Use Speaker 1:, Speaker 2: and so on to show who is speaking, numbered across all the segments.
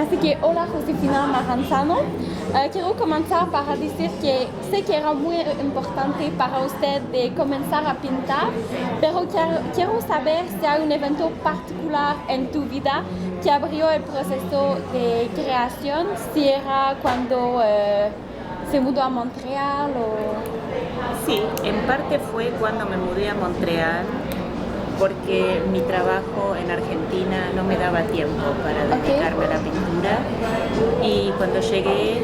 Speaker 1: Así que, hola Josefina Maranzano. Quiero comenzar para decir que sé que era muy importante para usted de comenzar a pintar, pero quiero saber si hay un evento particular en tu vida que abrió el proceso de creación, si era cuando se mudó a Montreal o...
Speaker 2: Sí, en parte fue cuando me mudé a Montreal, porque mi trabajo en Argentina no me daba tiempo para dedicarme a la pintura. Y cuando llegué,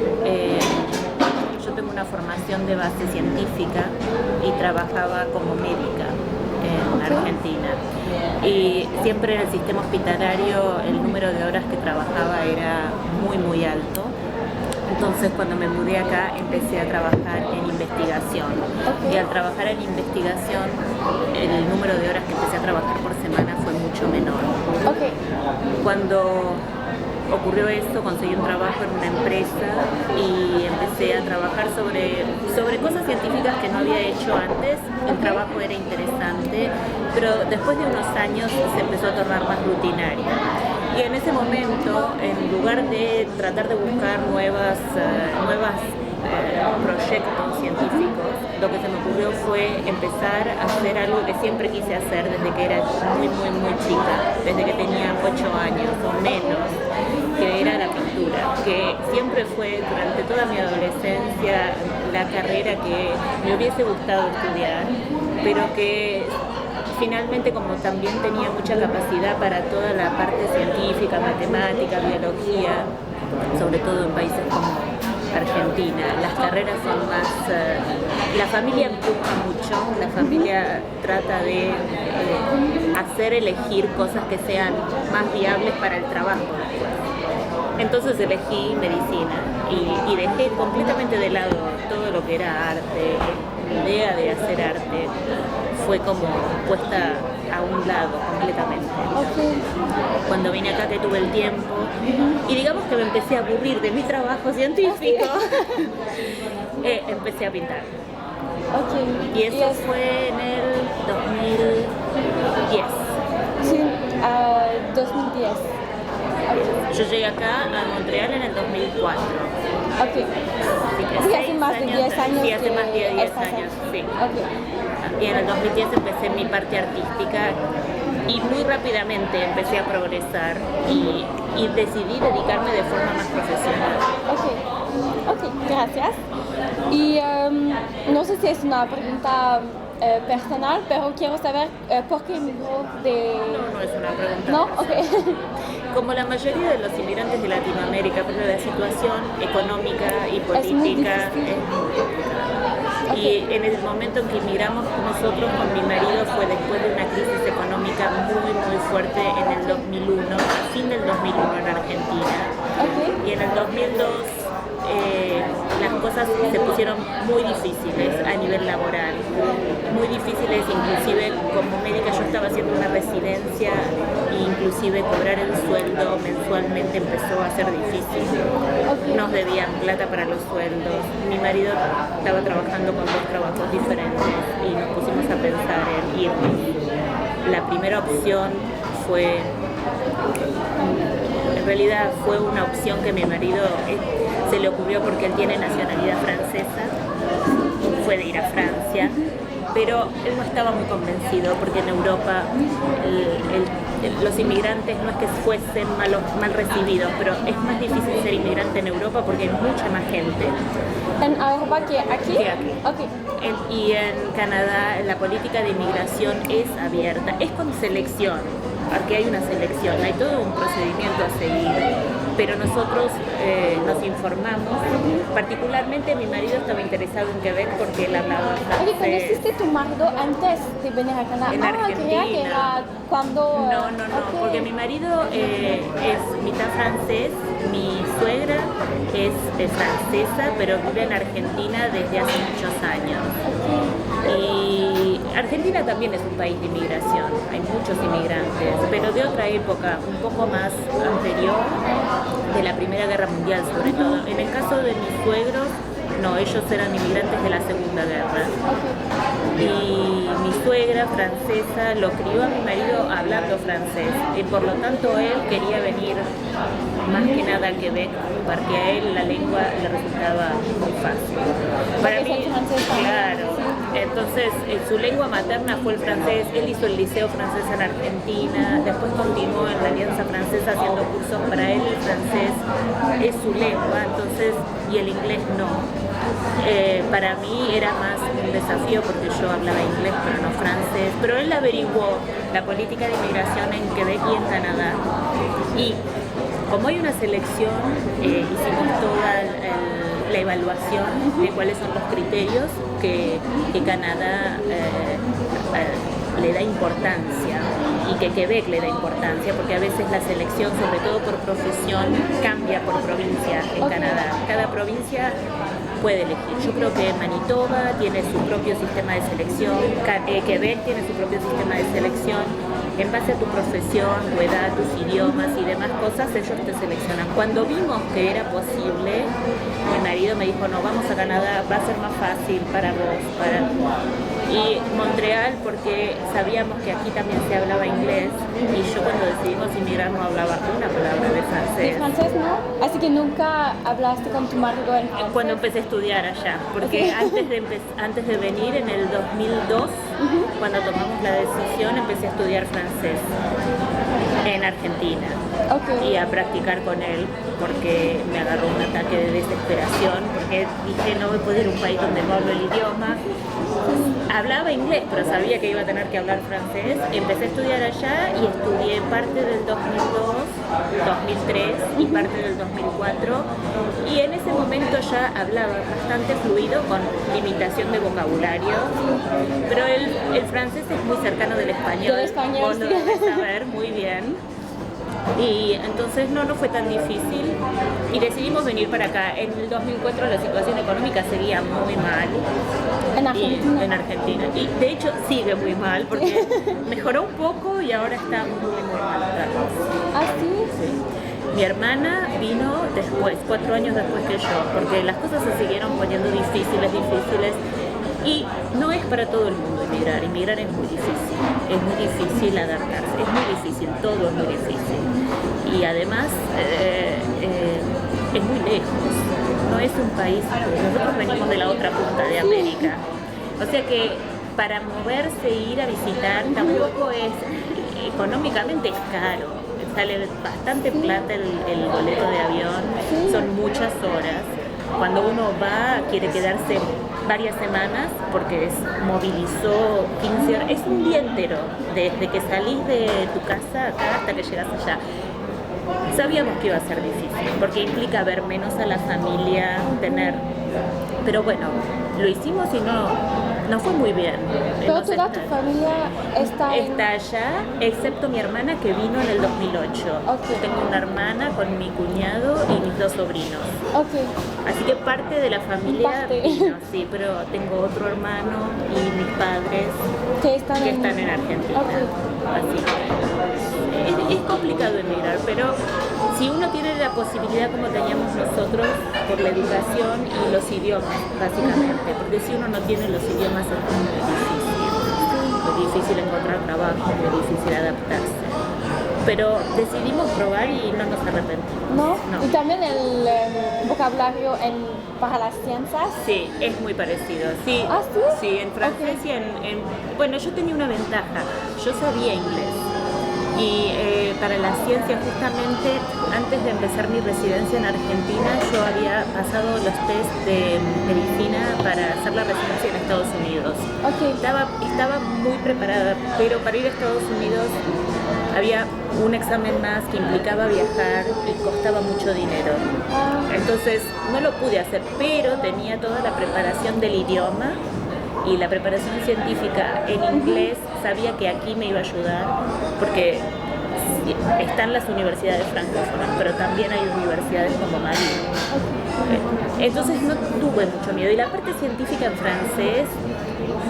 Speaker 2: yo tengo una formación de base científica y trabajaba como médica en Argentina. Y siempre en el sistema hospitalario el número de horas que trabajaba era muy alto. Entonces, cuando me mudé acá, empecé a trabajar en investigación. Y al trabajar en investigación, el número de horas que empecé a trabajar por semana fue mucho menor. Cuando ocurrió esto, conseguí un trabajo en una empresa y empecé a trabajar sobre cosas científicas que no había hecho antes. El trabajo era interesante, pero después de unos años se empezó a tornar más rutinario. Y en ese momento, en lugar de tratar de buscar nuevos proyectos científicos, lo que se me ocurrió fue empezar a hacer algo que siempre quise hacer desde que era muy chica, desde que tenía 8 años o menos, que era la pintura, que siempre fue durante toda mi adolescencia la carrera que me hubiese gustado estudiar, pero que finalmente, como también tenía mucha capacidad para toda la parte científica, matemática, biología, sobre todo en países como Argentina, las carreras son más... la familia empuja mucho, la familia trata de hacer elegir cosas que sean más viables para el trabajo. Entonces elegí medicina y dejé completamente de lado todo lo que era arte. La idea de hacer arte fue como puesta a un lado completamente. Cuando vine acá, que tuve el tiempo, y digamos que me empecé a aburrir de mi trabajo científico, empecé a pintar. Y eso fue en el 2010.
Speaker 1: Sí, 2010.
Speaker 2: Yo llegué acá a Montreal en el 2004.
Speaker 1: Sí, hace más de 10 años.
Speaker 2: Sí, hace más de 10 años, sí. Y en el 2010 empecé mi parte artística y muy rápidamente empecé a progresar y decidí dedicarme de forma más profesional.
Speaker 1: Gracias. Y no sé si es una pregunta personal, pero quiero saber por qué emigró de...
Speaker 2: No es una pregunta.
Speaker 1: ¿No?
Speaker 2: Como la mayoría de los inmigrantes de Latinoamérica, pero la situación económica y política es muy complicada. Y en el momento en que inmigramos nosotros con mi marido fue después de una crisis económica muy fuerte en el 2001, a fin del 2001 en Argentina. Y en el 2002 las cosas se pusieron muy difíciles a nivel laboral, muy difíciles, inclusive como médica yo estaba haciendo una residencia e inclusive cobrar el sueldo mensualmente empezó a ser difícil. Nos debían plata para los sueldos, mi marido estaba trabajando con 2 trabajos diferentes y nos pusimos a pensar en irnos. La primera opción fue, en realidad fue una opción que mi marido se le ocurrió porque él tiene nacionalidad francesa, fue de ir a Francia, pero él no estaba muy convencido porque en Europa los inmigrantes no es que fuesen mal recibidos, pero es más difícil ser inmigrante en Europa porque hay mucha más gente.
Speaker 1: ¿En Europa que aquí?
Speaker 2: Que aquí. Y en Canadá la política de inmigración es abierta, es con selección, porque hay una selección, hay todo un procedimiento a seguir, pero nosotros nos informamos, particularmente mi marido estaba interesado en Quebec porque él hablaba francés.
Speaker 1: ¿Conociste tu marido antes de venir a Canadá?
Speaker 2: En Argentina.
Speaker 1: Creía que era cuando...
Speaker 2: No, porque mi marido es mitad francés, mi suegra es francesa, pero vive en Argentina desde hace muchos años. Y Argentina también es un país de inmigración, hay muchos inmigrantes, pero de otra época, un poco más anterior, de la Primera Guerra Mundial sobre todo. En el caso de mis suegros, no, ellos eran inmigrantes de la Segunda Guerra. Y mi suegra francesa lo crió a mi marido hablando francés y por lo tanto él quería venir más que nada al Quebec porque a él la lengua le resultaba muy fácil. Para
Speaker 1: Porque
Speaker 2: mí,
Speaker 1: es el francés también,
Speaker 2: claro.
Speaker 1: sí.
Speaker 2: Entonces, su lengua materna fue el francés. Él hizo el liceo francés en Argentina, después continuó en la Alianza Francesa haciendo cursos. Para él el francés es su lengua, entonces, y el inglés no. Para mí era más un desafío porque yo hablaba inglés pero no francés, pero él averiguó la política de inmigración en Quebec y en Canadá, y como hay una selección, hicimos toda la evaluación de cuáles son los criterios que Canadá le da importancia y que Quebec le da importancia, porque a veces la selección, sobre todo por profesión, cambia por provincia en Canadá. Cada provincia puede elegir. Yo creo que Manitoba tiene su propio sistema de selección, Quebec tiene su propio sistema de selección. En base a tu profesión, tu edad, tus idiomas y demás cosas, ellos te seleccionan. Cuando vimos que era posible, mi marido me dijo, no, vamos a Canadá, va a ser más fácil para vos. Y Montreal, porque sabíamos que aquí también se hablaba inglés, y yo cuando decidimos inmigrar no hablaba una palabra de francés.
Speaker 1: ¿De francés no? Así que nunca hablaste con tu marido en francés.
Speaker 2: Cuando empecé a estudiar allá, porque antes de venir en el 2002, cuando tomamos la decisión, empecé a estudiar francés en Argentina. Y a practicar con él, porque me agarró un ataque de desesperación, porque dije, no voy a poder ir a un país donde no hablo el idioma. Hablaba inglés, pero sabía que iba a tener que hablar francés. Empecé a estudiar allá y estudié parte del 2002, 2003 y parte del 2004. Y en ese momento ya hablaba bastante fluido, con limitación de vocabulario. Pero el francés es muy cercano del español. Vos lo debes saber muy bien. Y entonces no fue tan difícil y decidimos venir para acá. En el 2004 la situación económica seguía muy mal en Argentina, y de hecho sigue muy mal porque mejoró un poco y ahora está muy mal.
Speaker 1: ¿Ah, sí?
Speaker 2: Sí. Mi hermana vino después, 4 años después que yo, porque las cosas se siguieron poniendo difíciles. Y no es para todo el mundo inmigrar es muy difícil adaptarse, es muy difícil, todo es muy difícil. Y además es muy lejos, no es un país, nosotros venimos de la otra punta de América, o sea que para moverse e ir a visitar tampoco es, económicamente es caro, sale bastante plata el boleto de avión, son muchas horas. Cuando uno va, quiere quedarse varias semanas porque movilizó 15 horas. Es un día entero, desde que salís de tu casa acá hasta que llegas allá. Sabíamos que iba a ser difícil, porque implica ver menos a la familia, pero bueno, lo hicimos y no fue muy bien.
Speaker 1: Pero toda tu familia está
Speaker 2: allá, excepto mi hermana que vino en el 2008. Tengo una hermana con mi cuñado y mis 2 sobrinos. Así que parte de la familia vino, sí, pero tengo otro hermano y mis padres que están en Argentina. Así que es complicado emigrar, pero si uno tiene la posibilidad como teníamos nosotros por la educación y los idiomas, básicamente, porque si uno no tiene los idiomas es muy difícil encontrar trabajo, muy difícil adaptarse. Pero decidimos probar y no nos arrepentimos.
Speaker 1: ¿No? Y también el vocabulario para las ciencias.
Speaker 2: Sí, es muy parecido. Sí,
Speaker 1: ¿Ah, sí?
Speaker 2: Sí, en francés y bueno, yo tenía una ventaja, yo sabía inglés. Y para la ciencia, justamente antes de empezar mi residencia en Argentina, yo había pasado los test de medicina para hacer la residencia en Estados Unidos. Estaba muy preparada, pero para ir a Estados Unidos había un examen más que implicaba viajar y costaba mucho dinero. Entonces no lo pude hacer, pero tenía toda la preparación del idioma y la preparación científica en inglés. Sabía que aquí me iba a ayudar porque están las universidades francófonas, pero también hay universidades como Marie. Entonces no tuve mucho miedo. Y la parte científica en francés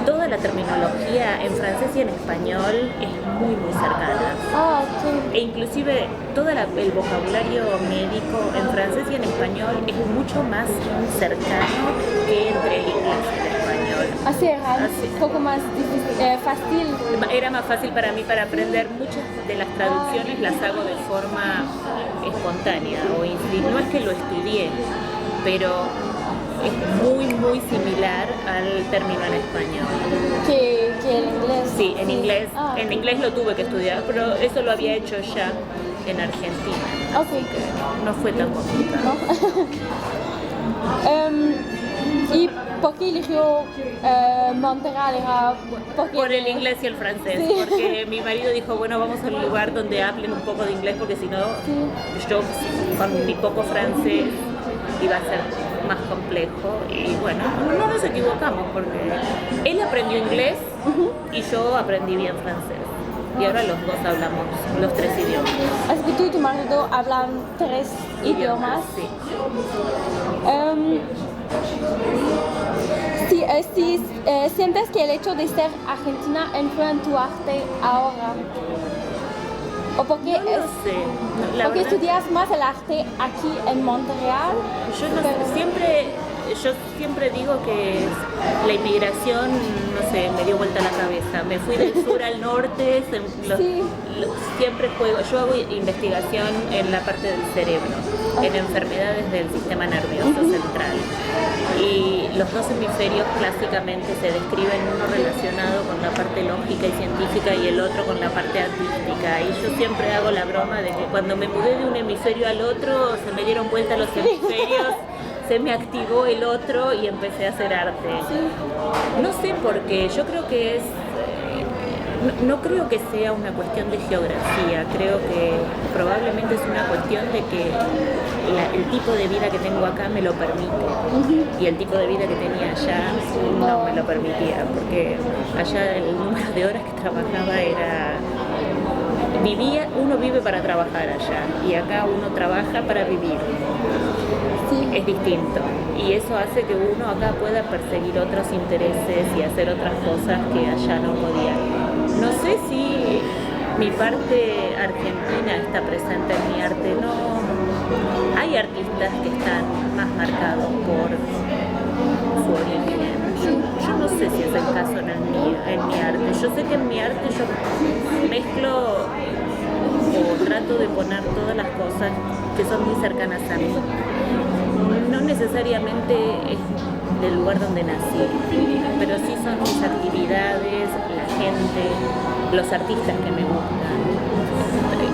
Speaker 2: toda la terminología en francés y en español es muy, muy cercana.
Speaker 1: Ah, ok.
Speaker 2: E inclusive todo el vocabulario médico en francés y en español es mucho más cercano que entre el inglés y el español.
Speaker 1: Así era un poco más difícil, fácil.
Speaker 2: Era más fácil para mí para aprender. Muchas de las traducciones las hago de forma espontánea o no es que lo estudié, pero es muy, muy similar al término en español.
Speaker 1: Que el inglés.
Speaker 2: Sí, en inglés.
Speaker 1: Ah.
Speaker 2: En inglés lo tuve que estudiar, pero eso lo había hecho ya en Argentina.
Speaker 1: Ok.
Speaker 2: Así que no fue tan complicado.
Speaker 1: ¿Y por qué eligió Montreal?
Speaker 2: Por el inglés y el francés,
Speaker 1: Sí.
Speaker 2: porque mi marido dijo, bueno, vamos al lugar donde hablen un poco de inglés, porque si no, yo con mi poco francés iba a ser más complejo. Y bueno, no nos equivocamos, porque él aprendió inglés y yo aprendí bien francés. Y ahora los dos hablamos los 3 idiomas.
Speaker 1: Así que tú y tu marido hablan 3 idiomas.
Speaker 2: Sí.
Speaker 1: ¿Sientes que el hecho de ser argentina influye en tu arte ahora? ¿O porque,
Speaker 2: No lo sé. La
Speaker 1: porque
Speaker 2: verdad,
Speaker 1: estudias más el arte aquí en Montreal?
Speaker 2: yo no sé, yo siempre digo que la inmigración, no sé, me dio vuelta la cabeza. Me fui del sur al norte, siempre yo hago investigación en la parte del cerebro, en enfermedades del sistema nervioso central. Y los 2 hemisferios clásicamente se describen, uno relacionado con la parte lógica y científica y el otro con la parte artística. Y yo siempre hago la broma de que cuando me mudé de un hemisferio al otro, se me dieron vuelta los hemisferios, se me activó el otro y empecé a hacer arte. No sé por qué, yo creo que no creo que sea una cuestión de geografía, creo que probablemente es una cuestión de que el tipo de vida que tengo acá me lo permite y el tipo de vida que tenía allá no me lo permitía, porque allá el número de horas que trabajaba uno vive para trabajar allá y acá uno trabaja para vivir. Es distinto y eso hace que uno acá pueda perseguir otros intereses y hacer otras cosas que allá no podía. No sé si mi parte argentina está presente en mi arte, no. Hay artistas que están más marcados por su origen. Yo no sé si es el caso en mi arte. Yo sé que en mi arte yo mezclo o trato de poner todas las cosas que son muy cercanas a mí. No necesariamente es del lugar donde nací, pero sí son mis actividades, la gente, los artistas que me gustan,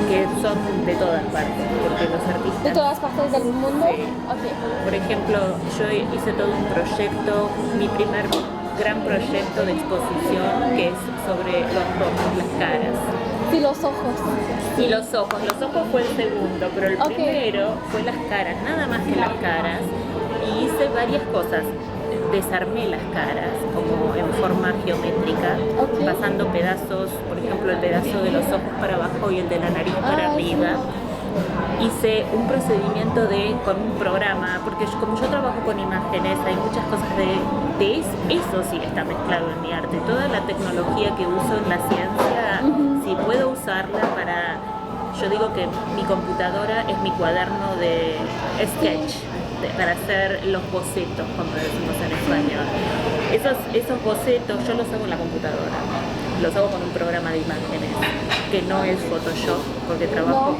Speaker 2: que son de todas partes, porque los artistas...
Speaker 1: ¿De todas partes del mundo?
Speaker 2: Sí.
Speaker 1: Okay.
Speaker 2: Por ejemplo, yo hice todo un proyecto, mi primer gran proyecto de exposición, que es sobre los rostros, las caras.
Speaker 1: Sí, los ojos.
Speaker 2: Y los ojos fue el segundo, pero el primero fue las caras, nada más que las caras. Y hice varias cosas. Desarmé las caras como en forma geométrica, pasando pedazos, por ejemplo el pedazo de los ojos para abajo y el de la nariz para arriba. Hice un procedimiento con un programa, porque como yo trabajo con imágenes, hay muchas cosas de eso sí está mezclado en mi arte. Toda la tecnología que uso en la ciencia, si puedo usarla para... Yo digo que mi computadora es mi cuaderno de sketch, para hacer los bocetos, como decimos en español. Esos bocetos yo los hago en la computadora, los hago con un programa de imágenes, que no es Photoshop, porque trabajo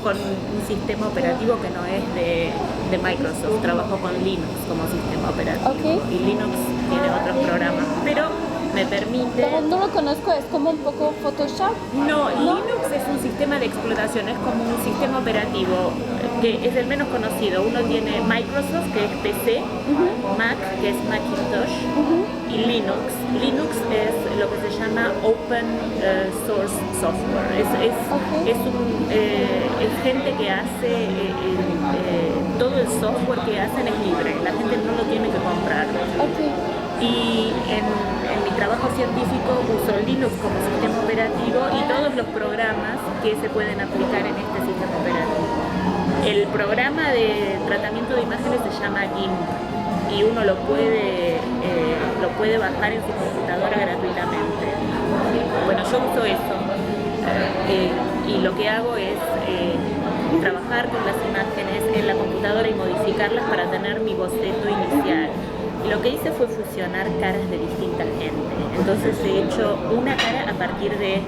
Speaker 2: con un sistema operativo que no es de Microsoft, trabajo con Linux como sistema operativo. Y Linux tiene otros programas, pero me permite...
Speaker 1: Pero no lo conozco, es como un poco Photoshop.
Speaker 2: No, Linux es un sistema de explotación, es como un sistema operativo que es el menos conocido. Uno tiene Microsoft, que es PC, Mac, que es Macintosh, y Linux. Linux es lo que se llama Open Source Software. Es gente que hace, todo el software que hacen es libre, la gente no lo tiene que comprar. Y en mi trabajo científico uso Linux como sistema operativo y todos los programas que se pueden aplicar en este sistema operativo. El programa de tratamiento de imágenes se llama GIMP y uno lo puede lo puede bajar en su computadora gratuitamente. Bueno, yo uso eso y lo que hago es trabajar con las imágenes en la computadora y modificarlas para tener mi boceto inicial. Y lo que hice fue fusionar caras de distinta gente. Entonces he hecho una cara a partir de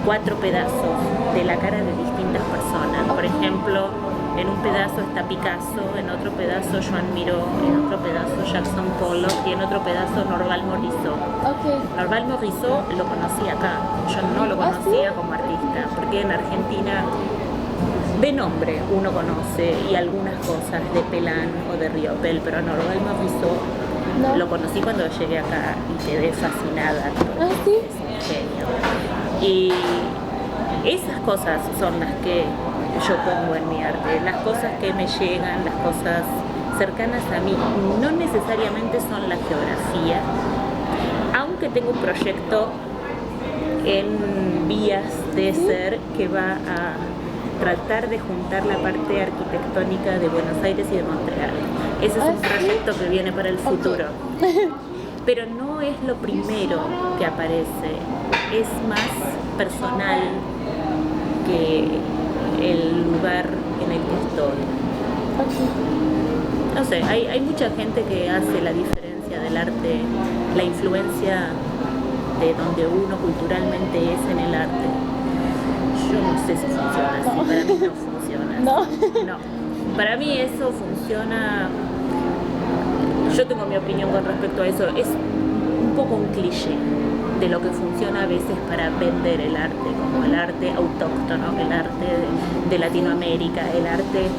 Speaker 2: 4 pedazos de la cara de distintas personas. Por ejemplo, en un pedazo está Picasso, en otro pedazo Joan Miró, en otro pedazo Jackson Pollock y en otro pedazo Norval Morisot.
Speaker 1: Okay.
Speaker 2: Norval Morisot lo conocí acá, yo no lo conocía como artista, porque en Argentina de nombre uno conoce y algunas cosas de Pelán o de Riopel, pero Norval Morisot lo conocí cuando llegué acá y quedé fascinada.
Speaker 1: ¿Sí?
Speaker 2: Es un genio. Y esas cosas son las que yo pongo en mi arte, las cosas que me llegan, las cosas cercanas a mí, no necesariamente son la geografía, aunque tengo un proyecto en vías de ser que va a tratar de juntar la parte arquitectónica de Buenos Aires y de Montreal. Ese es un proyecto que viene para el futuro. Pero no es lo primero que aparece, es más personal que el lugar en el que estoy. No sé, hay mucha gente que hace la diferencia del arte, la influencia de donde uno culturalmente es en el arte. Yo no sé si funciona así, para mí no funciona así. No, para mí eso funciona. Yo tengo mi opinión con respecto a eso. Es un poco un cliché de lo que funciona a veces para vender el arte, como el arte autóctono, el arte de Latinoamérica, el arte,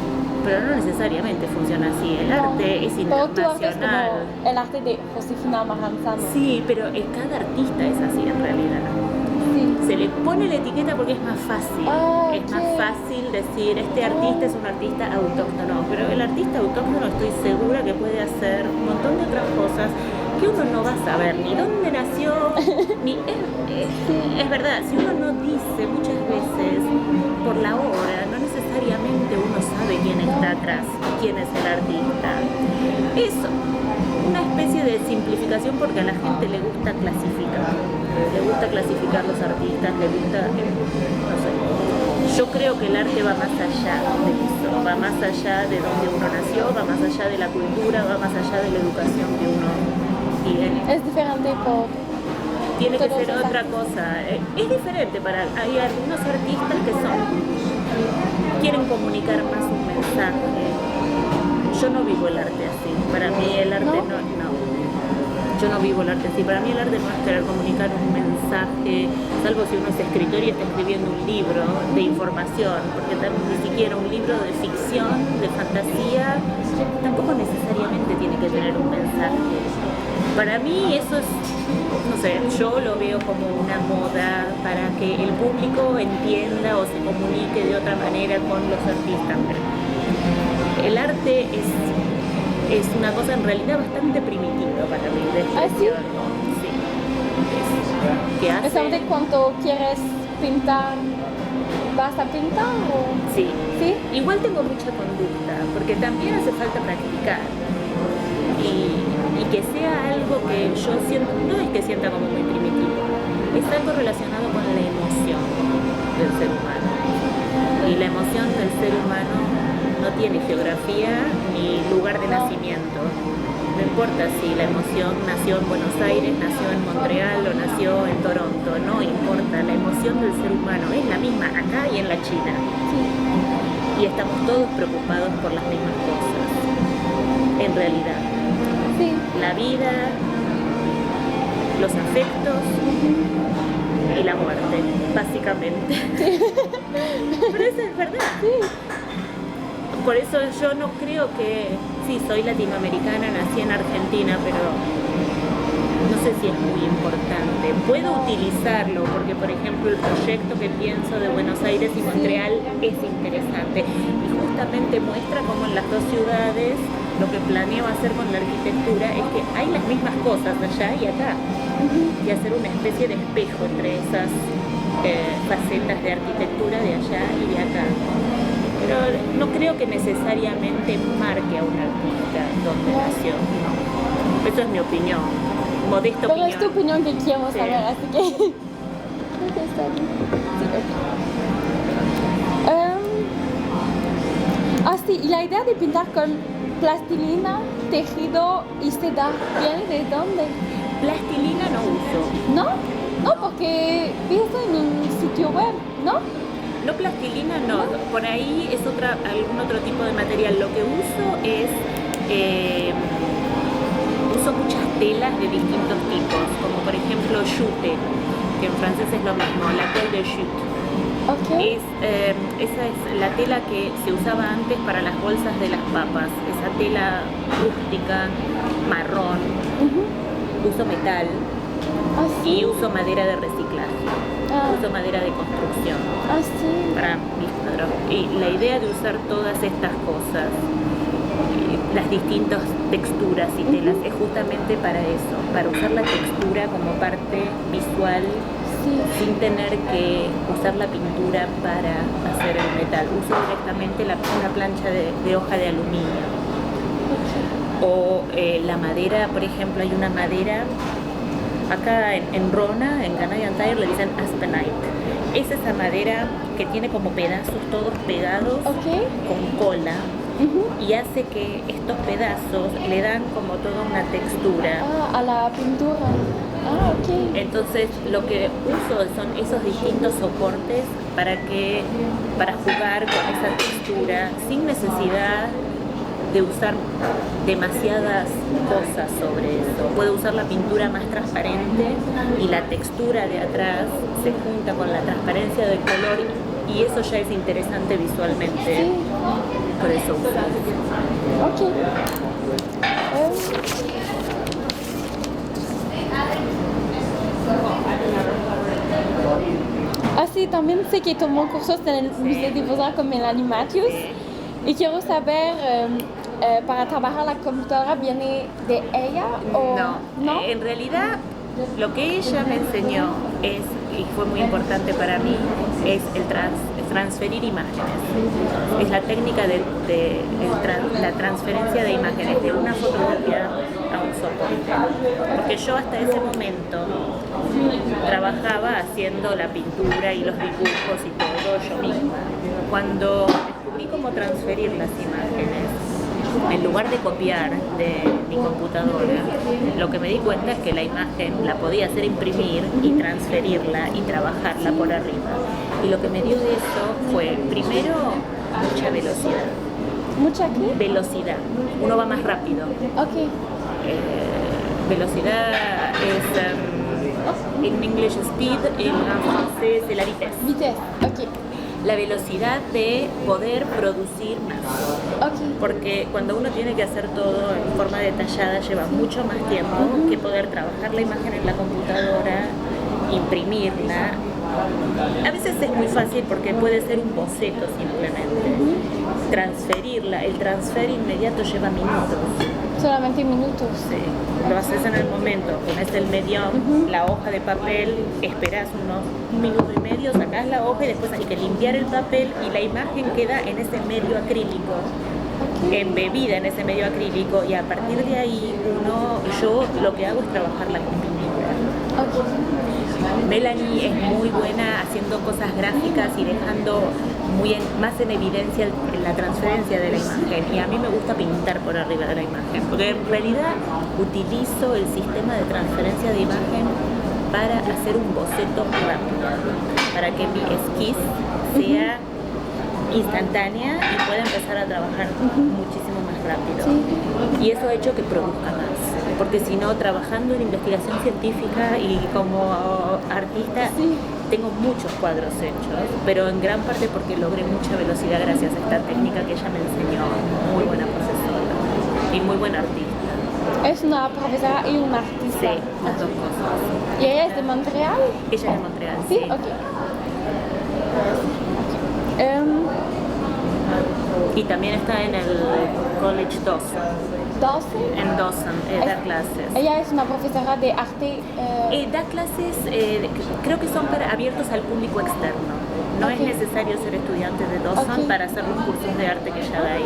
Speaker 2: pero no necesariamente funciona así, el arte es internacional.
Speaker 1: Como el arte de Josefina Maranzano.
Speaker 2: Sí, pero cada artista es así en realidad.
Speaker 1: Sí.
Speaker 2: Se le pone la etiqueta porque es más fácil. Es más fácil decir, este artista es un artista autóctono, pero el artista autóctono estoy segura que puede hacer un montón de otras cosas que uno no va a saber ni dónde nació, ni es verdad, si uno no dice muchas veces por la obra, no necesariamente uno sabe quién está atrás, quién es el artista. Es una especie de simplificación porque a la gente le gusta clasificar los artistas, le gusta, no sé. Yo creo que el arte va más allá de eso, va más allá de donde uno nació, va más allá de la cultura, va más allá de la educación que uno tiene.
Speaker 1: Es diferente por...
Speaker 2: Tiene que ser otra cosa. Es diferente hay algunos artistas que quieren comunicar más un mensaje. Yo no vivo el arte así. Para mí el arte no. Yo no vivo el arte así. Para mí el arte no es querer comunicar un mensaje, salvo si uno es escritor y está escribiendo un libro de información, porque ni siquiera un libro de ficción, de fantasía, tampoco necesariamente tiene que tener un mensaje. Para mí eso es, no sé, yo lo veo como una moda para que el público entienda o se comunique de otra manera con los artistas. El arte es una cosa en realidad bastante primitiva para mí, de expresión.
Speaker 1: ¿Sí?
Speaker 2: Sí. ¿Qué hace?
Speaker 1: ¿Es de cuánto quieres pintar? ¿Vas a pintar o...?
Speaker 2: Sí.
Speaker 1: ¿Sí?
Speaker 2: Igual tengo mucha conducta, porque también hace falta practicar. Y que sea algo que yo siento, no es que sienta como muy primitivo, es algo relacionado con la emoción del ser humano. Y la emoción del ser humano no tiene geografía ni lugar de nacimiento. No importa si la emoción nació en Buenos Aires, nació en Montreal o nació en Toronto, no importa, la emoción del ser humano es la misma acá y en la China. Y estamos todos preocupados por las mismas cosas, en realidad.
Speaker 1: Sí.
Speaker 2: La vida, los afectos y la muerte, básicamente. Pero eso es verdad.
Speaker 1: Sí.
Speaker 2: Por eso yo no creo que, sí, soy latinoamericana, nací en Argentina, pero no sé si es muy importante. Puedo utilizarlo porque, por ejemplo, el proyecto que pienso de Buenos Aires y Montreal es interesante y justamente muestra cómo en las dos ciudades lo que planeo hacer con la arquitectura es que hay las mismas cosas allá y acá y hacer una especie de espejo entre esas facetas de arquitectura de allá y de acá. Pero no creo que necesariamente marque a un artista donde nació, no. Eso es mi opinión, modesta
Speaker 1: Pero
Speaker 2: opinión.
Speaker 1: es tu opinión que quiero
Speaker 2: Sí.
Speaker 1: saber, así que... Creo que está bien. Sí, ok. Sí, y la idea de pintar con plastilina, tejido y seda, ¿viene de dónde?
Speaker 2: Plastilina no uso.
Speaker 1: ¿No? No, porque vi eso en un sitio web, ¿no?
Speaker 2: No, plastilina no, por ahí es algún otro tipo de material. Lo que uso es, uso muchas telas de distintos tipos, como por ejemplo jute, que en francés es lo mismo, la telle de jute.
Speaker 1: Ok.
Speaker 2: Esa es la tela que se usaba antes para las bolsas de las papas, esa tela rústica, marrón. Uso metal
Speaker 1: Sí.
Speaker 2: y uso madera de reciclaje, uso madera de construcción
Speaker 1: Sí.
Speaker 2: para mis cuadros. Y la idea de usar todas estas cosas, las distintas texturas y telas, es justamente para eso, para usar la textura como parte visual.
Speaker 1: Sí.
Speaker 2: Sin tener que usar la pintura para hacer el metal. Uso directamente una plancha de hoja de aluminio. O la madera, por ejemplo, hay una madera, acá en Rona, en Canadian Tire, le dicen aspenite. Es esa madera que tiene como pedazos todos pegados con cola. Y hace que estos pedazos le dan como toda una textura.
Speaker 1: A la pintura. Ok.
Speaker 2: Entonces lo que uso son esos distintos soportes para jugar con esa textura sin necesidad de usar demasiadas cosas sobre eso. Puedo usar la pintura más transparente y la textura de atrás se junta con la transparencia del color y eso ya es interesante visualmente.
Speaker 1: Sí.
Speaker 2: Por eso uso.
Speaker 1: Ok. Sí, también sé que tomó cursos en el Museo de Beaux-Arts con Melanie Matthews y quiero saber, para trabajar la computadora, ¿viene de ella o
Speaker 2: no? En realidad lo que ella me enseñó es, y fue muy importante para mí, es transferir imágenes. Es la técnica de la transferencia de imágenes de una fotografía a un soporte. Porque yo hasta ese momento trabajaba haciendo la pintura y los dibujos y todo yo misma. Cuando descubrí cómo transferir las imágenes, en lugar de copiar de mi computadora, lo que me di cuenta es que la imagen la podía hacer imprimir y transferirla y trabajarla por arriba. Y lo que me dio de eso fue, primero, mucha velocidad.
Speaker 1: ¿Mucha qué?
Speaker 2: Velocidad. Uno va más rápido.
Speaker 1: Ok.
Speaker 2: Velocidad es, en inglés speed, en francés es la vitesse.
Speaker 1: Vitesse, ok.
Speaker 2: La velocidad de poder producir más.
Speaker 1: Ok.
Speaker 2: Porque cuando uno tiene que hacer todo en forma detallada lleva mucho más tiempo que poder trabajar la imagen en la computadora, imprimirla. A veces es muy fácil porque puede ser un boceto simplemente. Transferirla, el transfer inmediato lleva minutos.
Speaker 1: Solamente minutos.
Speaker 2: Sí. Lo haces en el momento, pones el medium, la hoja de papel, esperas un minuto y medio, sacás la hoja y después hay que limpiar el papel y la imagen queda en ese medio acrílico, embebida en ese medio acrílico y a partir de ahí yo lo que hago es trabajarla con pintura. Melanie es muy buena haciendo cosas gráficas y dejando más en evidencia la transferencia de la imagen y a mí me gusta pintar por arriba de la imagen porque en realidad utilizo el sistema de transferencia de imagen para hacer un boceto rápido, para que mi esquiz sea instantánea y pueda empezar a trabajar muchísimo más rápido. Y eso ha hecho que produzca más, porque si no, trabajando en investigación científica y como artista, tengo muchos cuadros hechos, pero en gran parte porque logré mucha velocidad gracias a esta técnica que ella me enseñó. Muy buena profesora y muy buena artista.
Speaker 1: Es una profesora y una artista.
Speaker 2: Sí, las dos cosas.
Speaker 1: ¿Y ella es de Montreal?
Speaker 2: Ella es de Montreal,
Speaker 1: sí.
Speaker 2: Sí,
Speaker 1: ok.
Speaker 2: Y también está en el College Dawson.
Speaker 1: ¿Dawson?
Speaker 2: En Dawson, da clases.
Speaker 1: Ella es una profesora de arte.
Speaker 2: Da clases, creo que son abiertos al público externo. No es necesario ser estudiante de Dawson para hacer los cursos de arte que ella da ahí.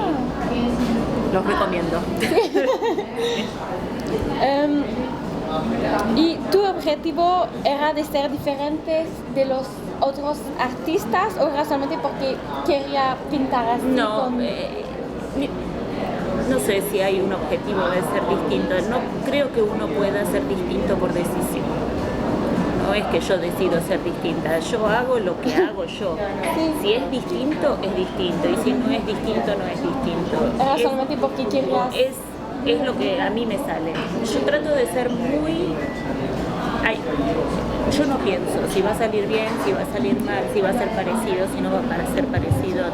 Speaker 2: Los recomiendo.
Speaker 1: ¿Y tu objetivo era de ser diferentes de los otros artistas o era solamente porque quería pintar así?
Speaker 2: No, no sé si hay un objetivo de ser distinto. No creo que uno pueda ser distinto por decisión. No es que yo decido ser distinta, yo hago lo que hago yo.
Speaker 1: Sí.
Speaker 2: Si es distinto, es distinto. Y si no es distinto, no es distinto.
Speaker 1: Era solamente porque querías...
Speaker 2: Es lo que a mí me sale. Yo trato de ser muy... yo no pienso si va a salir bien, si va a salir mal, si va a ser parecido, si no va a ser parecido.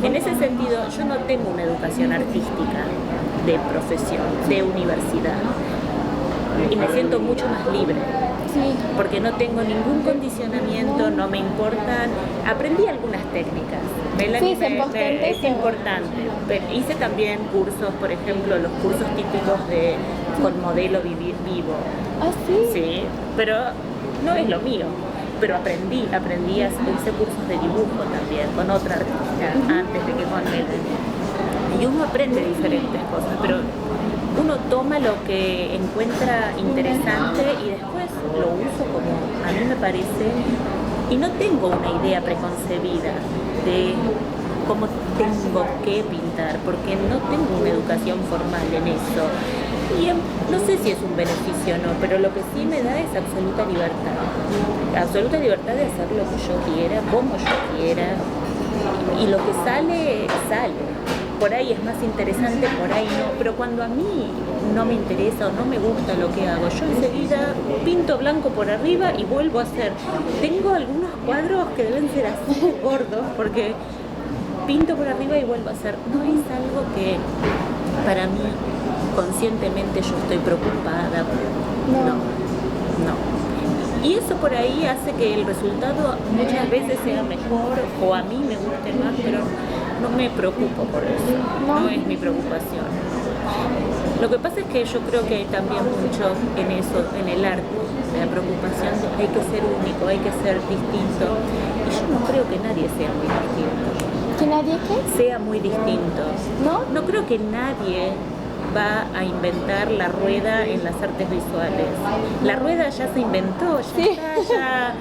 Speaker 2: En ese sentido, yo no tengo una educación artística de profesión, de universidad. Y me siento mucho más libre.
Speaker 1: Sí.
Speaker 2: Porque no tengo ningún condicionamiento, no me importan. Aprendí algunas técnicas.
Speaker 1: Sí, es importante.
Speaker 2: Es importante. Pero hice también cursos, por ejemplo, los cursos típicos con modelo vivo.
Speaker 1: ¿Ah, sí?
Speaker 2: Sí, pero no es lo mío. Pero aprendí, hice cursos de dibujo también con otra artista antes de que con él. Y uno aprende diferentes cosas, pero uno toma lo que encuentra interesante y después lo uso como a mí me parece, y no tengo una idea preconcebida de cómo tengo que pintar, porque no tengo una educación formal en eso. Y no sé si es un beneficio o no, pero lo que sí me da es absoluta libertad de hacer lo que yo quiera, como yo quiera, y lo que sale, sale. Por ahí es más interesante, por ahí no, pero cuando a mí no me interesa o no me gusta lo que hago, yo enseguida pinto blanco por arriba y vuelvo a hacer. Tengo algunos cuadros que deben ser así gordos, porque pinto por arriba y vuelvo a hacer. No es algo que para mí conscientemente yo estoy preocupada. No. Y eso por ahí hace que el resultado muchas veces sea mejor o a mí me guste más, pero no me preocupo por eso. No es mi preocupación. Lo que pasa es que yo creo que hay también mucho en eso, en el arte, la preocupación de hay que ser único, hay que ser distinto. Y yo no creo que nadie sea muy distinto.
Speaker 1: ¿Que nadie qué?
Speaker 2: Sea muy distinto.
Speaker 1: ¿No?
Speaker 2: No creo que nadie va a inventar la rueda en las artes visuales. La rueda ya se inventó, ya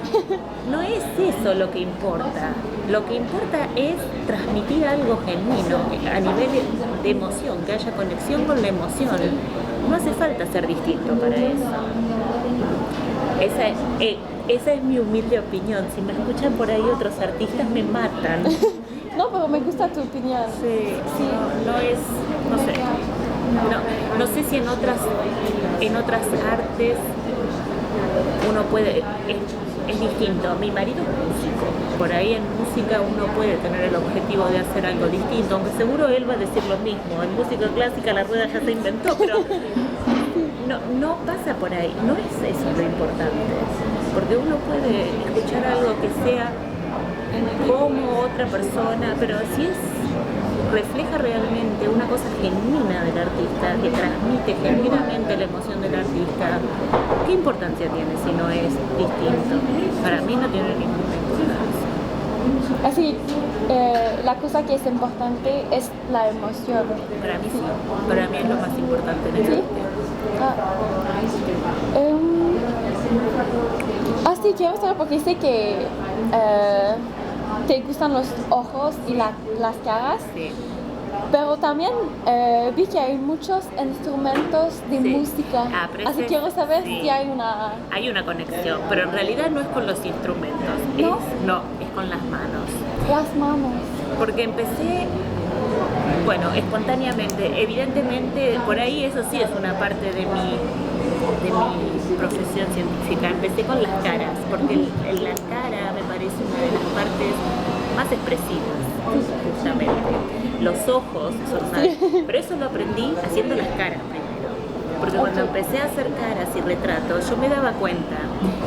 Speaker 2: no es eso lo que importa. Lo que importa es transmitir algo genuino a nivel de emoción, que haya conexión con la emoción. No hace falta ser distinto para eso. Esa es mi humilde opinión. Si me escuchan por ahí otros artistas me matan.
Speaker 1: No, pero me gusta tu opinión.
Speaker 2: Sí. No sé. No sé si en otras artes uno puede, es distinto. Mi marido es músico, por ahí en música uno puede tener el objetivo de hacer algo distinto, aunque seguro él va a decir lo mismo. En música clásica la rueda ya se inventó, pero no pasa por ahí, no es eso lo importante, porque uno puede escuchar algo que sea como otra persona, pero si refleja realmente una cosa genuina del artista, que transmite genuinamente la emoción del artista, ¿qué importancia tiene si no es distinto? Para mí no tiene ninguna importancia.
Speaker 1: Así, la cosa que es importante es la emoción.
Speaker 2: Para mí sí, para mí es lo más importante en el arte.
Speaker 1: Sí, quiero saber porque sé que te gustan los ojos y las caras.
Speaker 2: Sí.
Speaker 1: Pero también vi que hay muchos instrumentos de música. Así quiero saber si hay una...
Speaker 2: Hay una conexión, pero en realidad no es con los instrumentos.
Speaker 1: ¿No?
Speaker 2: Es con las manos.
Speaker 1: Las manos.
Speaker 2: Porque empecé, espontáneamente. Evidentemente, por ahí eso sí es una parte de mi profesión científica. Empecé con las caras, porque la cara me parece una de las partes más expresivas, justamente. Los ojos son pero eso lo aprendí haciendo las caras primero. Porque cuando empecé a hacer caras y retratos, yo me daba cuenta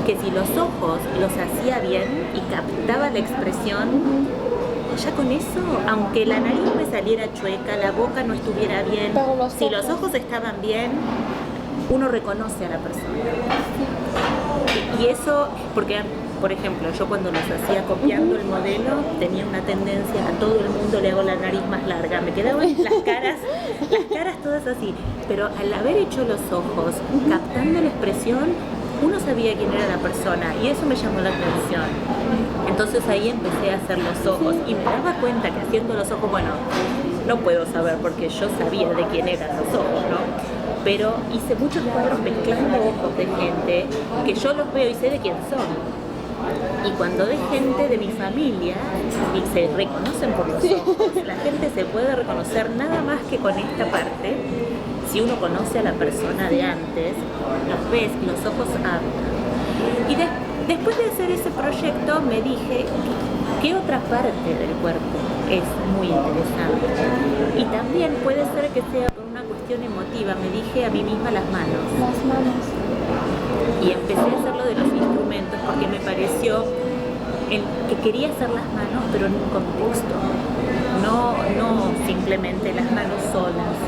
Speaker 2: que si los ojos los hacía bien y captaba la expresión, ya con eso, aunque la nariz me saliera chueca, la boca no estuviera bien, si los ojos estaban bien, uno reconoce a la persona. Y eso, porque, por ejemplo, yo cuando los hacía copiando el modelo, tenía una tendencia a todo el mundo le hago la nariz más larga. Me quedaban las caras todas así. Pero al haber hecho los ojos, captando la expresión, uno sabía quién era la persona y eso me llamó la atención. Entonces ahí empecé a hacer los ojos y me daba cuenta que haciendo los ojos, bueno, no puedo saber porque yo sabía de quién eran los ojos, ¿no? Pero hice muchos cuadros mezclando ojos de gente que yo los veo y sé de quién son. Y cuando ves gente de mi familia y se reconocen por los ojos, la gente se puede reconocer nada más que con esta parte. Si uno conoce a la persona de antes, los ves y los ojos hablan. Y después de hacer ese proyecto me dije, ¿qué otra parte del cuerpo es muy interesante? Y también puede ser que sea por una cuestión emotiva. Me dije a mí misma las manos.
Speaker 1: Las manos.
Speaker 2: Y empecé a hacerlo de los instrumentos porque me pareció que quería hacer las manos, pero en un contexto. No simplemente las manos solas,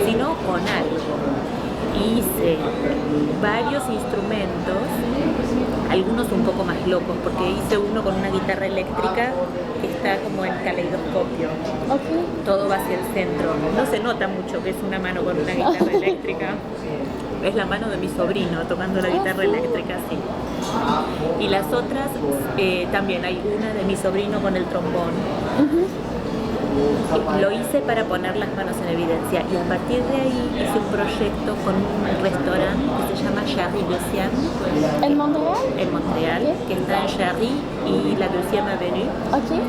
Speaker 2: sino con algo. Hice varios instrumentos, algunos un poco más locos, porque hice uno con una guitarra eléctrica que está como en caleidoscopio.
Speaker 1: Okay.
Speaker 2: Todo va hacia el centro. No se nota mucho que es una mano con una guitarra eléctrica. Es la mano de mi sobrino tocando la guitarra eléctrica, sí. Y las otras, también hay una de mi sobrino con el trombón. Lo hice para poner las manos en evidencia y a partir de ahí hice un proyecto con un restaurante que se llama Jarry Lucian.
Speaker 1: ¿En Montreal?
Speaker 2: En Montreal,
Speaker 1: Okay.
Speaker 2: que está en Jarry y la Deuxième Avenue.
Speaker 1: Okay.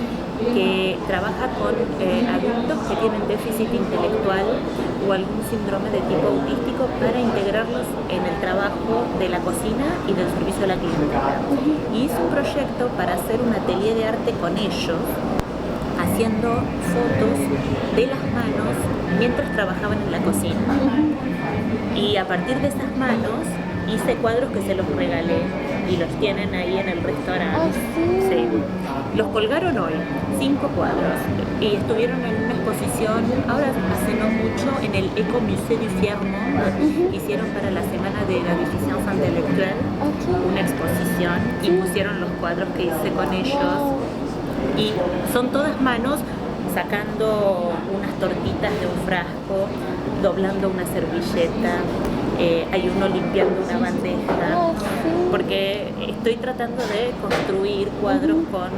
Speaker 2: Que trabaja con adultos que tienen déficit intelectual o algún síndrome de tipo autístico para integrarlos en el trabajo de la cocina y del servicio a la clientela. Y hice un proyecto para hacer un atelier de arte con ellos, haciendo fotos de las manos mientras trabajaban en la cocina. Y a partir de esas manos hice cuadros que se los regalé y los tienen ahí en el restaurante. Sí. Los colgaron hoy, 5 cuadros, y estuvieron en una exposición, ahora hace no mucho, en el Ecomusée du Fiermont. Hicieron para la semana de la déficience intellectuelle una exposición y pusieron los cuadros que hice con ellos. Y son todas manos sacando unas tortitas de un frasco, doblando una servilleta, hay uno limpiando una bandeja, porque estoy tratando de construir cuadros con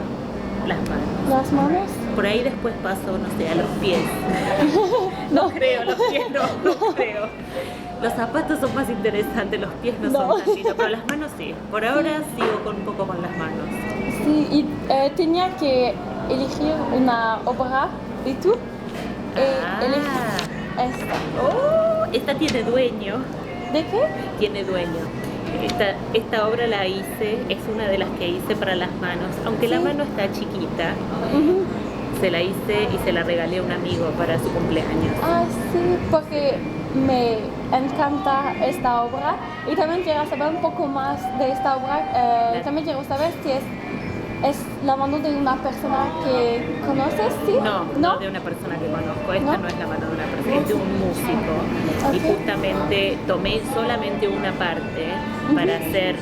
Speaker 2: las manos.
Speaker 1: ¿Las manos?
Speaker 2: Por ahí después paso, no sé, a los pies. No creo, los pies no creo. Los zapatos son más interesantes, los pies no son tan lindos, pero las manos sí. Por ahora sigo un poco con las manos.
Speaker 1: Sí, y tenía que elegir una obra de tú. Elegí esta.
Speaker 2: Esta tiene dueño.
Speaker 1: ¿De qué?
Speaker 2: Tiene dueño. Esta obra la hice, es una de las que hice para las manos. Aunque la mano está chiquita, se la hice y se la regalé a un amigo para su cumpleaños.
Speaker 1: Ah, sí, porque me encanta esta obra y también quiero saber un poco más de esta obra. También quiero saber si es la mano de una persona que conoces, ¿sí?
Speaker 2: No de una persona que conozco. Esta no es la mano de una persona, es de un músico. Y justamente tomé solamente una parte para hacer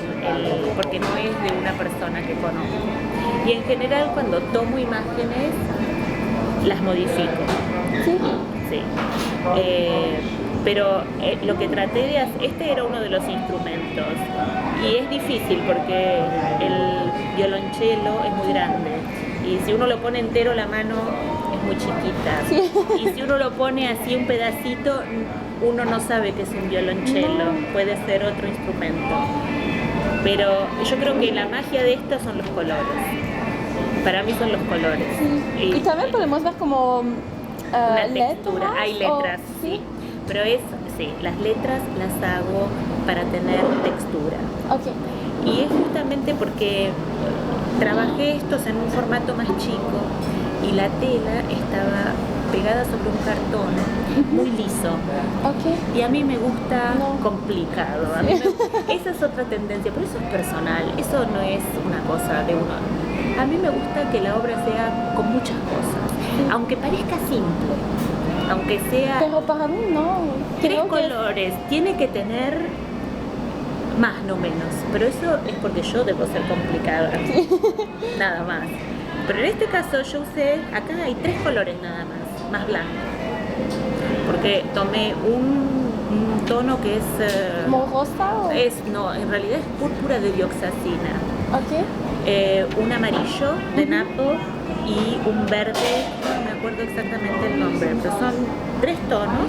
Speaker 2: porque no es de una persona que conozco. Y en general cuando tomo imágenes las modifico.
Speaker 1: Sí.
Speaker 2: Sí. Pero lo que traté de hacer, este era uno de los instrumentos y es difícil porque el violonchelo es muy grande y si uno lo pone entero la mano es muy chiquita.
Speaker 1: Sí.
Speaker 2: Y si uno lo pone así un pedacito uno no sabe que es un violonchelo, puede ser otro instrumento. Pero yo creo que la magia de esto son los colores. Para mí son los colores.
Speaker 1: Sí. Y también podemos ver como
Speaker 2: una textura, hay letras,
Speaker 1: sí.
Speaker 2: Pero las letras las hago para tener textura.
Speaker 1: Okay.
Speaker 2: Y es justamente porque trabajé estos en un formato más chico y la tela estaba pegada sobre un cartón muy liso.
Speaker 1: Okay.
Speaker 2: Y a mí me gusta complicado. Esa es otra tendencia, pero eso es personal, eso no es una cosa de uno. A mí me gusta que la obra sea con muchas cosas, aunque parezca simple. Aunque sea...
Speaker 1: Pero para mí no.
Speaker 2: 3 colores, tiene que tener más, no menos. Pero eso es porque yo debo ser complicada. Sí. Nada más. Pero en este caso yo usé, acá hay 3 colores nada más blanco. porque tomé un tono que es...
Speaker 1: ¿Como rosa o...?
Speaker 2: No, en realidad es púrpura de dioxazina.
Speaker 1: Ok.
Speaker 2: Un amarillo de napo y un verde, no me acuerdo exactamente el nombre, pero son 3 tonos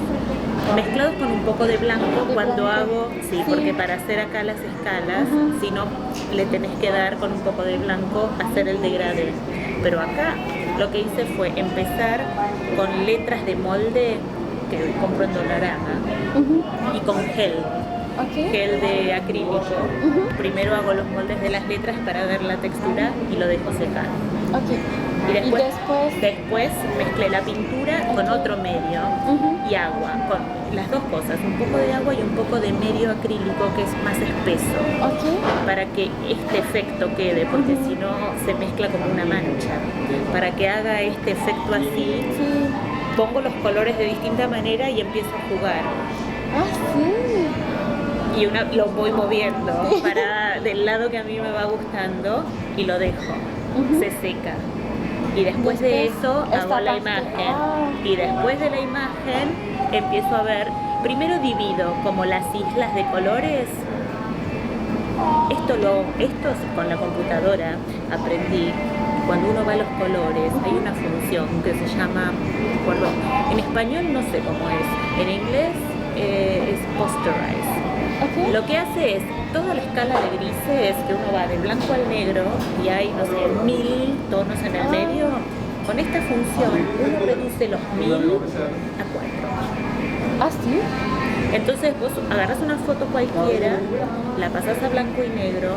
Speaker 2: mezclados con un poco de blanco cuando hago, sí, porque para hacer acá las escalas, si no le tenés que dar con un poco de blanco, hacer el degradé. Pero acá lo que hice fue empezar con letras de molde que compro en Dollarama y con gel. Gel de acrílico. Primero hago los moldes de las letras para ver la textura y lo dejo secar. Y después mezclé la pintura con otro medio y agua, con las dos cosas, un poco de agua y un poco de medio acrílico que es más espeso, para que este efecto quede, porque si no se mezcla como una mancha. Para que haga este efecto así, pongo los colores de distinta manera y empiezo a jugar. Y lo voy moviendo del lado que a mí me va gustando y lo dejo, se seca. Y después de eso hago la imagen. Y después de la imagen empiezo a ver, primero divido como las islas de colores. Esto con la computadora aprendí. Cuando uno va a los colores hay una función que se llama, en español no sé cómo es, en inglés es posterize. Lo que hace es toda la escala de grises, que uno va de blanco al negro y hay, no sé, 1000 tonos en el medio. Con esta función uno reduce los 1000 a 4.
Speaker 1: ¿Sí?
Speaker 2: Entonces vos agarras una foto cualquiera, la pasas a blanco y negro